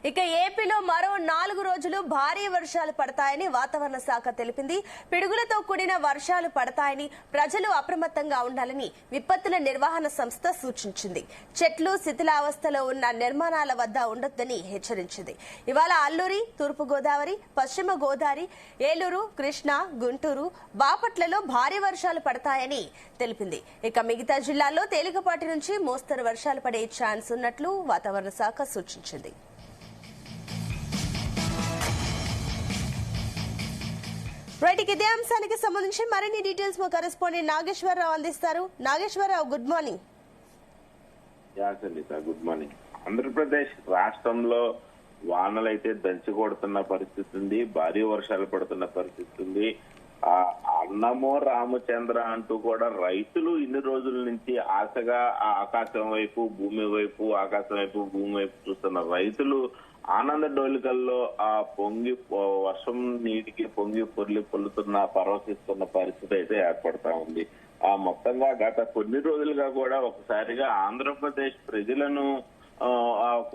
ఇక ఏపీలో మరో 4 రోజులు భారీ వర్షాలు పడతాయని వాతావరణ శాఖ తెలిపింది. పిడుగులతో కూడిన వర్షాలు పడతాయని ప్రజలు అప్రమత్తంగా ఉండాలని విపత్తుల నిర్వహణ సంస్థ సూచించింది. చెట్లు శిథిలావస్థలో ఉన్న నిర్మాణాల వద్ద ఉండొద్దని హెచ్చరించింది. ఇవాళ అల్లూరి, తూర్పు గోదావరి, పశ్చిమ గోదావరి, ఏలూరు, కృష్ణా, గుంటూరు, బాపట్లలో భారీ వర్షాలు పడతాయని తెలిపింది. ఇక మిగతా జిల్లాల్లో తేలికపాటి నుంచి మోస్తరు వర్షాలు పడే ఛాన్స్ ఉన్నట్లు వాతావరణ శాఖ సూచించింది. రైట్, ఇదే అంశానికి సంబంధించి మరిన్ని డీటెయిల్స్ మా కరెస్పాండెంట్ నాగేశ్వరరావు అందిస్తారు. Nageswara Rao, good morning. Good morning. Andhra Pradesh రాష్ట్రంలో వానలైతే దంచి కొడుతున్న పరిస్థితి ఉంది, భారీ వర్షాలు పడుతున్న పరిస్థితి ఉంది. అన్నమో రామచంద్ర అంటూ కూడా రైతులు ఇన్ని రోజుల నుంచి ఆశగా ఆకాశం వైపు, భూమి వైపు, ఆకాశం వైపు, భూమి వైపు చూస్తున్న రైతులు ఆనంద డోలికల్లో వర్షం నీటికి పొంగి పొర్లుతున్న పరవశిస్తున్న పరిస్థితి అయితే ఏర్పడతా ఉంది. మొత్తంగా గత కొన్ని రోజులుగా కూడా ఒకసారిగా ఆంధ్రప్రదేశ్ ప్రజలను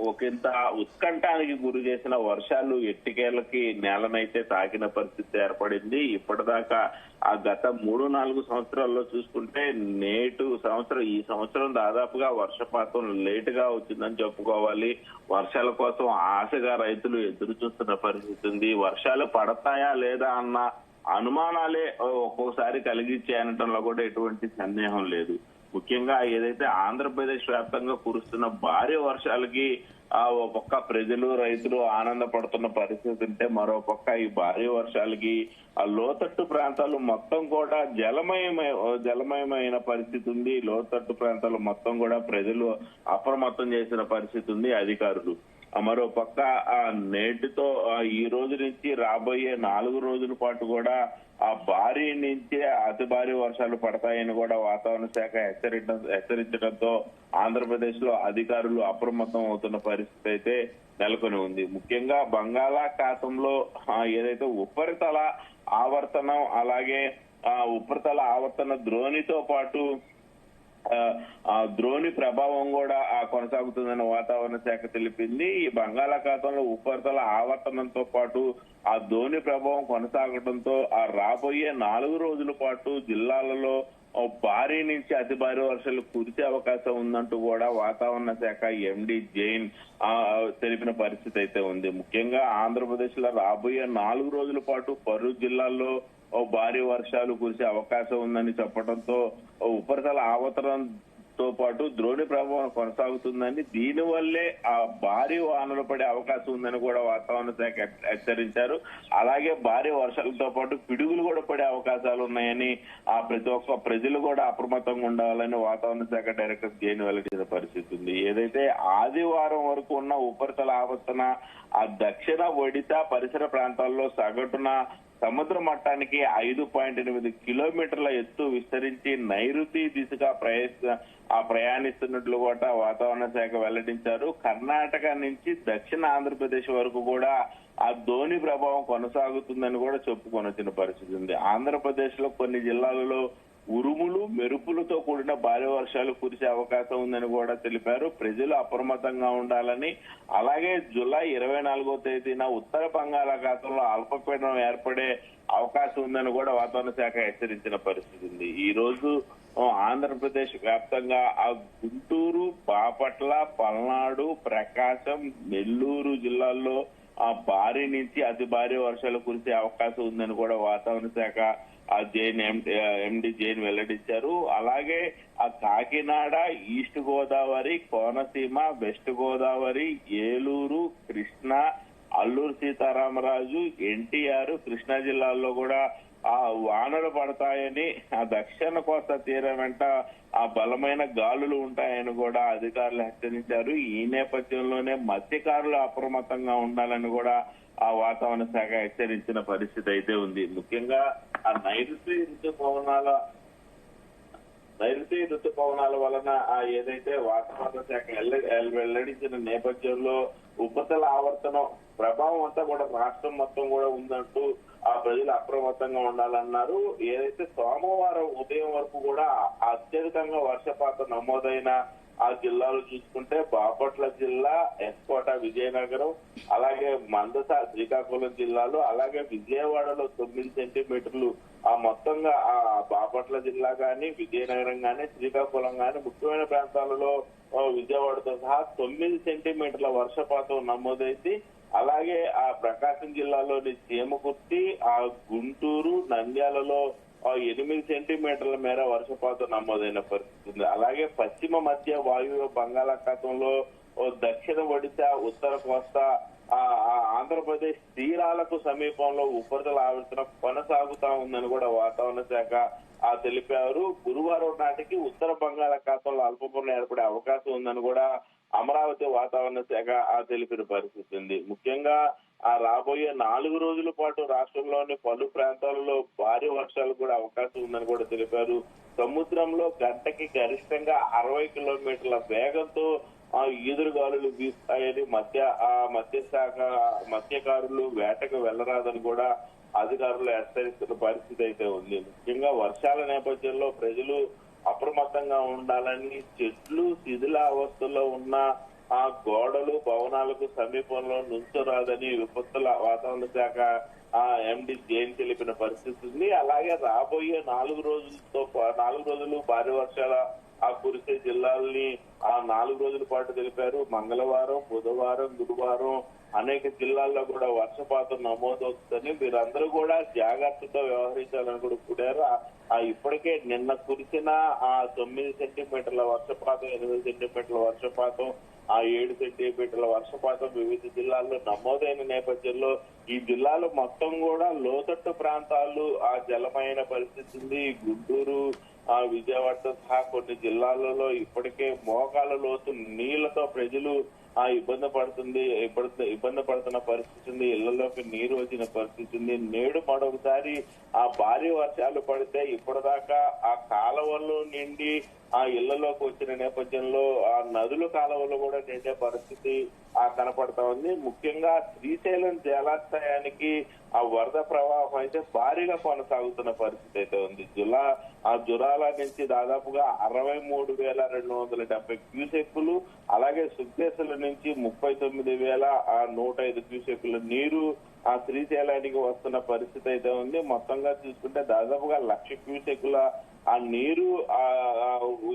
ఒకంత ఉత్కంఠానికి గురి చేసిన వర్షాలు ఎట్టికేలకి నేలనైతే తాకిన పరిస్థితి ఏర్పడింది. ఇప్పటిదాకా గత 3-4 సంవత్సరాల్లో చూసుకుంటే ఈ సంవత్సరం దాదాపుగా వర్షపాతం లేటుగా వచ్చిందని చెప్పుకోవాలి. వర్షాల కోసం ఆశగా రైతులు ఎదురు చూస్తున్న పరిస్థితి ఉంది. వర్షాలు పడతాయా లేదా అన్న అనుమానాలే ఒక్కోసారి కలిగించే అనటంలో కూడా ఎటువంటి సందేహం లేదు. ముఖ్యంగా ఏదైతే ఆంధ్రప్రదేశ్ వ్యాప్తంగా కురుస్తున్న భారీ వర్షాలకి ఒక పక్క ప్రజలు, రైతులు ఆనందపడుతున్న పరిస్థితి ఉంటే, మరో పక్క ఈ భారీ వర్షాలకి ఆ లోతట్టు ప్రాంతాలు మొత్తం కూడా జలమయమైన పరిస్థితి ఉంది. లోతట్టు ప్రాంతాలు మొత్తం కూడా ప్రజలు అప్రమత్తం చేసిన పరిస్థితి ఉంది అధికారులు. మరో పక్క నేటితో ఈ రోజు నుంచి రాబోయే 4 రోజుల పాటు కూడా భారీ నుంచి అతి భారీ వర్షాలు పడతాయని కూడా వాతావరణ శాఖ హెచ్చరించడంతో ఆంధ్రప్రదేశ్ లో అధికారులు అప్రమత్తం అవుతున్న పరిస్థితి అయితే నెలకొని ఉంది. ముఖ్యంగా బంగాళాఖాతంలో ఏదైతే ఉపరితల ఆవర్తనం, అలాగే ఉపరితల ఆవర్తన ద్రోణితో పాటు ద్రోణి ప్రభావం కూడా కొనసాగుతుందని వాతావరణ శాఖ తెలిపింది. ఈ బంగాళాఖాతంలో ఉపరితల ఆవర్తనంతో పాటు ఆ ద్రోణి ప్రభావం కొనసాగడంతో రాబోయే 4 రోజుల పాటు జిల్లాలలో భారీ నుంచి అతి భారీ వర్షాలు కురిసే అవకాశం ఉందంటూ కూడా వాతావరణ శాఖ ఎండి జైన్ తెలిపిన పరిస్థితి అయితే ఉంది. ముఖ్యంగా ఆంధ్రప్రదేశ్ లో రాబోయే 4 రోజుల పాటు పలు జిల్లాల్లో భారీ వర్షాలు కురిసే అవకాశం ఉందని చెప్పడంతో ఉపరితల ఆవర్తనంతో పాటు ద్రోణి ప్రభావం కొనసాగుతుందని, దీనివల్లే ఆ భారీ వానలు పడే అవకాశం ఉందని కూడా వాతావరణ శాఖ హెచ్చరించారు. అలాగే భారీ వర్షాలతో పాటు పిడుగులు కూడా పడే అవకాశాలు ఉన్నాయని ప్రతి ఒక్క ప్రజలు కూడా అప్రమత్తంగా ఉండాలని వాతావరణ శాఖ డైరెక్టర్ జైన్ వెల్లడించిన పరిస్థితి ఉంది. ఏదైతే ఆదివారం వరకు ఉన్న ఉపరితల ఆవర్తన దక్షిణ ఒడిశా పరిసర ప్రాంతాల్లో సగటున సముద్ర మట్టానికి 5.8 కిలోమీటర్ల ఎత్తు విస్తరించి నైరుతి దిశగా ప్రయాణిస్తున్నట్లు కూడా వాతావరణ శాఖ వెల్లడించారు. కర్ణాటక నుంచి దక్షిణ ఆంధ్రప్రదేశ్ వరకు కూడా ఆ ద్రోణి ప్రభావం కొనసాగుతుందని కూడా చెప్పుకొని వచ్చిన పరిస్థితి ఉంది. ఆంధ్రప్రదేశ్ లో కొన్ని జిల్లాలలో ఉరుములు, మెరుపులతో కూడిన భారీ వర్షాలు కురిసే అవకాశం ఉందని కూడా తెలిపారు. ప్రజలు అప్రమత్తంగా ఉండాలని, అలాగే జూలై 24వ తేదీన ఉత్తర బంగాళాఖాతంలో అల్పపీడనం ఏర్పడే అవకాశం ఉందని కూడా వాతావరణ శాఖ హెచ్చరించిన పరిస్థితి ఉంది. ఈ రోజు ఆంధ్రప్రదేశ్ వ్యాప్తంగా గుంటూరు, బాపట్ల, పల్నాడు, ప్రకాశం, నెల్లూరు జిల్లాల్లో భారీ నుంచి అతి భారీ వర్షాలు కురిసే అవకాశం ఉందని కూడా వాతావరణ శాఖ ఎండి జైన్ వెల్లడించారు. అలాగే కాకినాడ, ఈస్ట్ గోదావరి, కోనసీమ, వెస్ట్ గోదావరి, ఏలూరు, కృష్ణా, అల్లూరు సీతారామరాజు, ఎన్టీఆర్, కృష్ణా జిల్లాల్లో కూడా వానలు పడతాయని, దక్షిణ కోస్తా తీరం వెంట బలమైన గాలులు ఉంటాయని కూడా అధికారులు హెచ్చరించారు. ఈ నేపథ్యంలోనే మత్స్యకారులు అప్రమత్తంగా ఉండాలని కూడా వాతావరణ శాఖ హెచ్చరించిన పరిస్థితి అయితే ఉంది. ముఖ్యంగా నైరుతి ఋతుపవనాల వలన ఏదైతే వాతావరణ శాఖ వెల్లడించిన నేపథ్యంలో ఉపరితల ఆవర్తనం ప్రభావం అంతా కూడా రాష్ట్రం మొత్తం కూడా ఉందంటూ ప్రజలు అప్రమత్తంగా ఉండాలన్నారు. ఏదైతే సోమవారం ఉదయం వరకు కూడా అత్యధికంగా వర్షపాతం నమోదైన ఆ జిల్లాలు చూసుకుంటే బాపట్ల జిల్లా, ఎస్కోట, విజయనగరం, అలాగే మందస, శ్రీకాకుళం జిల్లాలు, అలాగే విజయవాడలో 9 సెంటీమీటర్లు. ఆ మొత్తంగా ఆ బాపట్ల జిల్లా గాని, విజయనగరం గాని, శ్రీకాకుళం గాని ముఖ్యమైన ప్రాంతాలలో విజయవాడతో సహా 9 సెంటీమీటర్ల వర్షపాతం నమోదైంది. అలాగే ఆ ప్రకాశం జిల్లాలోని చీమకుర్తి, ఆ గుంటూరు, నంద్యాలలో 8 సెంటీమీటర్ల మేర వర్షపాతం నమోదైన పరిస్థితి ఉంది. అలాగే పశ్చిమ మధ్య వాయువ్య బంగాళాఖాతంలో దక్షిణ ఒడిశా, ఉత్తర కోస్తా, ఆంధ్రప్రదేశ్ తీరాలకు సమీపంలో ఉపరితల ఆవర్తనం కొనసాగుతా ఉందని కూడా వాతావరణ శాఖ తెలిపారు. గురువారం నాటికి ఉత్తర బంగాళాఖాతంలో అల్పపీడనం ఏర్పడే అవకాశం ఉందని కూడా అమరావతి వాతావరణ శాఖ తెలిపిన పరిస్థితి ఉంది. ముఖ్యంగా రాబోయే 4 రోజుల పాటు రాష్ట్రంలోని పలు ప్రాంతాలలో భారీ వర్షాలు కూడా అవకాశం ఉందని కూడా తెలిపారు. సముద్రంలో గంటకి గరిష్టంగా 60 కిలోమీటర్ల వేగంతో ఈదురుగాలులు వీస్తాయని మత్స్యకారులు వేటకు వెళ్లరాదని కూడా అధికారులు హెచ్చరిస్తున్న పరిస్థితి అయితే ఉంది. ముఖ్యంగా వర్షాల నేపథ్యంలో ప్రజలు అప్రమత్తంగా ఉండాలని, చెట్లు శిథిలావస్థలో ఉన్న ఆ గోడలు, భవనాలకు సమీపంలో నుంచోరాదని విపత్తుల వాతావరణ శాఖ ఎండి జైన్ తెలిపిన పరిస్థితి ఉంది. అలాగే రాబోయే 4 రోజులు భారీ వర్షాల కురిసే జిల్లాలని 4 రోజుల పాటు తెలిపారు. మంగళవారం, బుధవారం, గురువారం అనేక జిల్లాల్లో కూడా వర్షపాతం నమోదవుతుందని, మీరందరూ కూడా జాగ్రత్తతో వ్యవహరించాలని కూడా కోరారు. ఇప్పటికే నిన్న కురిసిన 9 సెంటీమీటర్ల వర్షపాతం, 8 సెంటీమీటర్ల వర్షపాతం, 7 సెంటీమీటర్ల వర్షపాతం వివిధ జిల్లాల్లో నమోదైన నేపథ్యంలో ఈ జిల్లాలు మొత్తం కూడా లోతట్టు ప్రాంతాలు జలమైన పరిస్థితి ఉంది. గుంటూరు, విజయవాడతో సహా కొన్ని జిల్లాలలో ఇప్పటికే మోకాల లోతు నీళ్లతో ప్రజలు ఇబ్బంది పడుతున్న పరిస్థితి ఉంది. ఇళ్లలోకి నీరు వచ్చిన పరిస్థితి ఉంది. నేడు మరొకసారి భారీ వర్షాలు పడితే ఇప్పటిదాకా ఆ కాలువలు నిండి ఇళ్లలోకి వచ్చిన నేపథ్యంలో నదుల కాలువలు కూడా నిండే పరిస్థితి కనపడతా ఉంది. ముఖ్యంగా శ్రీశైలం జలాశయానికి వరద ప్రవాహం అయితే భారీగా కొనసాగుతున్న పరిస్థితి అయితే ఉంది. జురాల నుంచి దాదాపుగా 63,270 క్యూసెక్కులు, అలాగే సుక్దేశుల నుంచి 39,105 క్యూసెక్కుల నీరు శ్రీశైలానికి వస్తున్న పరిస్థితి అయితే ఉంది. మొత్తంగా చూసుకుంటే దాదాపుగా 1,00,000 క్యూసెక్కుల నీరు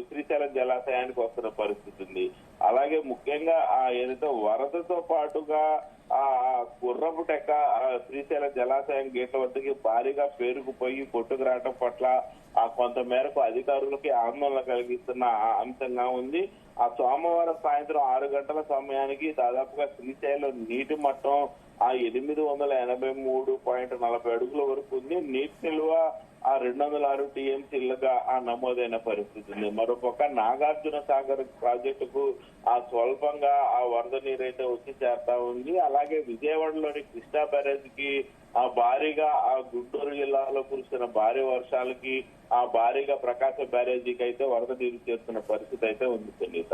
శ్రీశైలం జలాశయానికి వస్తున్న పరిస్థితి ఉంది. అలాగే ముఖ్యంగా ఏదైతే వరదతో పాటుగా గుర్రపు టెక్క శ్రీశైలం జలాశయం గేట్ల వద్దకి భారీగా పేరుకుపోయి కొట్టుకురావడం పట్ల కొంత మేరకు అధికారులకి ఆందోళన కలిగిస్తున్న అంశంగా ఉంది. సోమవారం సాయంత్రం 6 గంటల సమయానికి దాదాపుగా శ్రీశైలం నీటి మట్టం 883.40 అడుగుల వరకు ఉంది. నీటి నిల్వ 206 టీఎంసీలుగా నమోదైన పరిస్థితి ఉంది. మరోపక్క నాగార్జున సాగర్ ప్రాజెక్టుకు స్వల్పంగా వరద నీరైతే వచ్చి చేరుతా ఉంది. అలాగే విజయవాడలోని కృష్ణా బ్యారేజీకి భారీగా గుంటూరు జిల్లాలో కురిసిన భారీ వర్షాలకి భారీగా ప్రకాశం బ్యారేజీకి అయితే వరద నీరు చేరుతున్న పరిస్థితి అయితే ఉంది. Sunitha.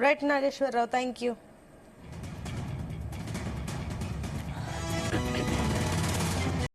Right Nageswara Rao, thank you.